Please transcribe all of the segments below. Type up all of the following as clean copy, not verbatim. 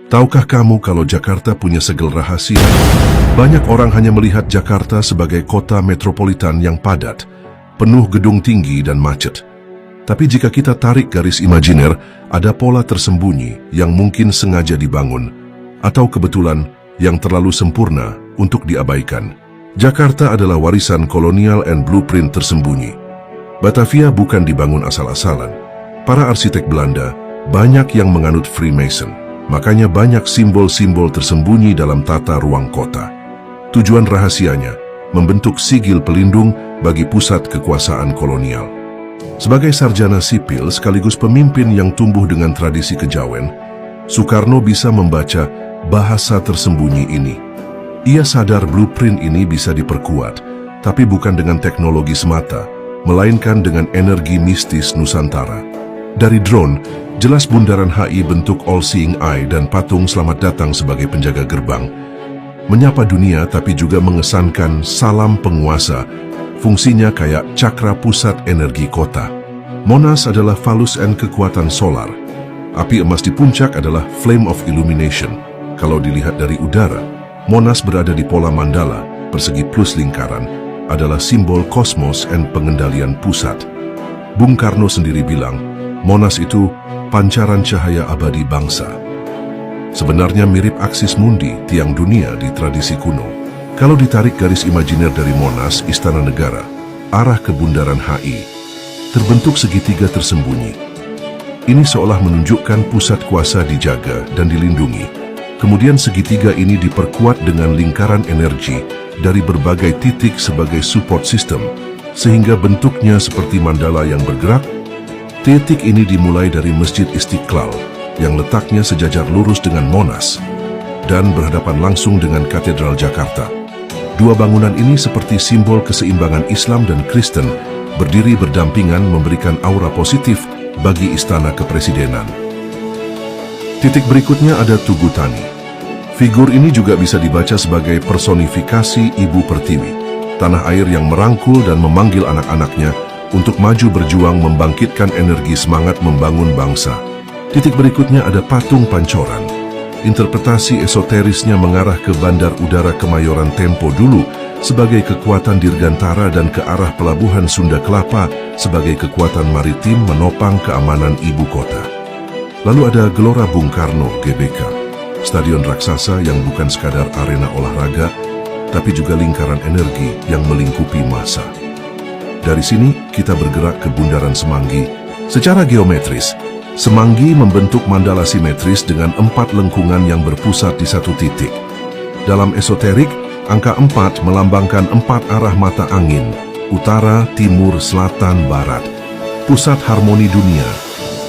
Tahukah kamu kalau Jakarta punya segel rahasia? Banyak orang hanya melihat Jakarta sebagai kota metropolitan yang padat, penuh gedung tinggi dan macet. Tapi jika kita tarik garis imajiner, ada pola tersembunyi yang mungkin sengaja dibangun, atau kebetulan yang terlalu sempurna untuk diabaikan. Jakarta adalah warisan kolonial and blueprint tersembunyi. Batavia bukan dibangun asal-asalan. Para arsitek Belanda banyak yang menganut Freemason, makanya banyak simbol-simbol tersembunyi dalam tata ruang kota. Tujuan rahasianya membentuk sigil pelindung bagi pusat kekuasaan kolonial. Sebagai sarjana sipil sekaligus pemimpin yang tumbuh dengan tradisi kejawen, Soekarno bisa membaca bahasa tersembunyi ini. Ia sadar blueprint ini bisa diperkuat, tapi bukan dengan teknologi semata, melainkan dengan energi mistis Nusantara. Dari drone, jelas bundaran HI bentuk all-seeing eye dan patung selamat datang sebagai penjaga gerbang. Menyapa dunia tapi juga mengesankan salam penguasa, fungsinya kayak cakra pusat energi kota. Monas adalah falus and kekuatan solar. Api emas di puncak adalah flame of illumination. Kalau dilihat dari udara, Monas berada di pola mandala, persegi plus lingkaran, adalah simbol kosmos and pengendalian pusat. Bung Karno sendiri bilang, Monas itu pancaran cahaya abadi bangsa. Sebenarnya mirip Axis Mundi, tiang dunia di tradisi kuno. Kalau ditarik garis imajiner dari Monas, Istana Negara, arah ke bundaran HI, terbentuk segitiga tersembunyi. Ini seolah menunjukkan pusat kuasa dijaga dan dilindungi. Kemudian segitiga ini diperkuat dengan lingkaran energi dari berbagai titik sebagai support system, sehingga bentuknya seperti mandala yang bergerak. Titik ini dimulai dari Masjid Istiqlal, yang letaknya sejajar lurus dengan Monas, dan berhadapan langsung dengan Katedral Jakarta. Dua bangunan ini seperti simbol keseimbangan Islam dan Kristen, berdiri berdampingan memberikan aura positif bagi istana kepresidenan. Titik berikutnya ada Tugu Tani. Figur ini juga bisa dibaca sebagai personifikasi Ibu Pertiwi, tanah air yang merangkul dan memanggil anak-anaknya untuk maju berjuang membangkitkan energi semangat membangun bangsa. Titik berikutnya ada Patung Pancoran. Interpretasi esoterisnya mengarah ke Bandar Udara Kemayoran tempo dulu sebagai kekuatan dirgantara dan ke arah Pelabuhan Sunda Kelapa sebagai kekuatan maritim menopang keamanan ibu kota. Lalu ada Gelora Bung Karno GBK, stadion raksasa yang bukan sekadar arena olahraga, tapi juga lingkaran energi yang melingkupi massa. Dari sini kita bergerak ke Bundaran Semanggi. Secara geometris, Semanggi membentuk mandala simetris dengan 4 lengkungan yang berpusat di satu titik. Dalam esoterik, angka 4 melambangkan 4 arah mata angin, utara, timur, selatan, barat, pusat harmoni dunia.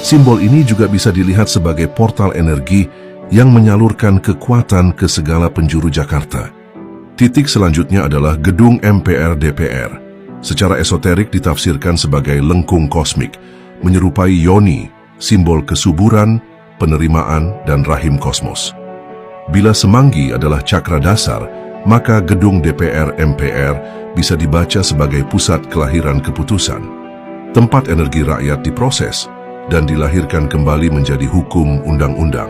Simbol ini juga bisa dilihat sebagai portal energi yang menyalurkan kekuatan ke segala penjuru Jakarta. Titik selanjutnya adalah Gedung MPR DPR. Secara esoterik ditafsirkan sebagai lengkung kosmik, menyerupai yoni, simbol kesuburan, penerimaan, dan rahim kosmos. Bila Semanggi adalah cakra dasar, maka gedung DPR MPR bisa dibaca sebagai pusat kelahiran keputusan. Tempat energi rakyat diproses dan dilahirkan kembali menjadi hukum undang-undang.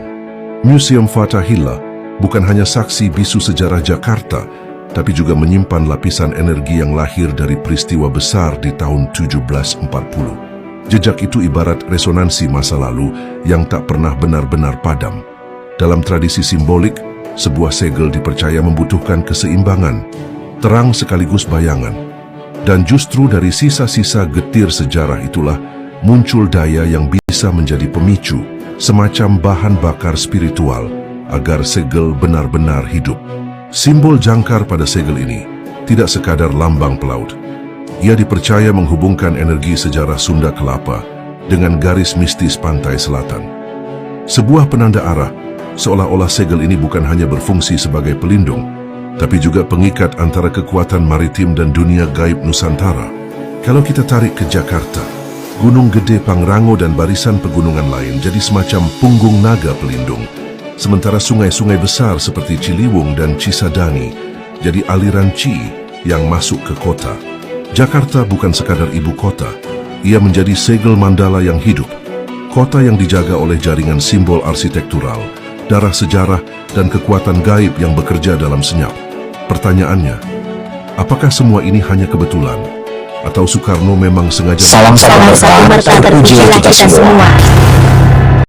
Museum Fathahillah bukan hanya saksi bisu sejarah Jakarta, tapi juga menyimpan lapisan energi yang lahir dari peristiwa besar di tahun 1740. Jejak itu ibarat resonansi masa lalu yang tak pernah benar-benar padam. Dalam tradisi simbolik, sebuah segel dipercaya membutuhkan keseimbangan, terang sekaligus bayangan. Dan justru dari sisa-sisa getir sejarah itulah muncul daya yang bisa menjadi pemicu, semacam bahan bakar spiritual, agar segel benar-benar hidup. Simbol jangkar pada segel ini tidak sekadar lambang pelaut. Ia dipercaya menghubungkan energi sejarah Sunda Kelapa dengan garis mistis pantai selatan. Sebuah penanda arah, seolah-olah segel ini bukan hanya berfungsi sebagai pelindung, tapi juga pengikat antara kekuatan maritim dan dunia gaib Nusantara. Kalau kita tarik ke Jakarta, Gunung Gede Pangrango dan barisan pegunungan lain jadi semacam punggung naga pelindung, sementara sungai-sungai besar seperti Ciliwung dan Cisadani jadi aliran Ci yang masuk ke kota. Jakarta bukan sekadar ibu kota, ia menjadi segel mandala yang hidup, kota yang dijaga oleh jaringan simbol arsitektural, darah sejarah, dan kekuatan gaib yang bekerja dalam senyap. Pertanyaannya, apakah semua ini hanya kebetulan? Atau Soekarno memang sengaja... Salam satu marta terpujilah kita semua.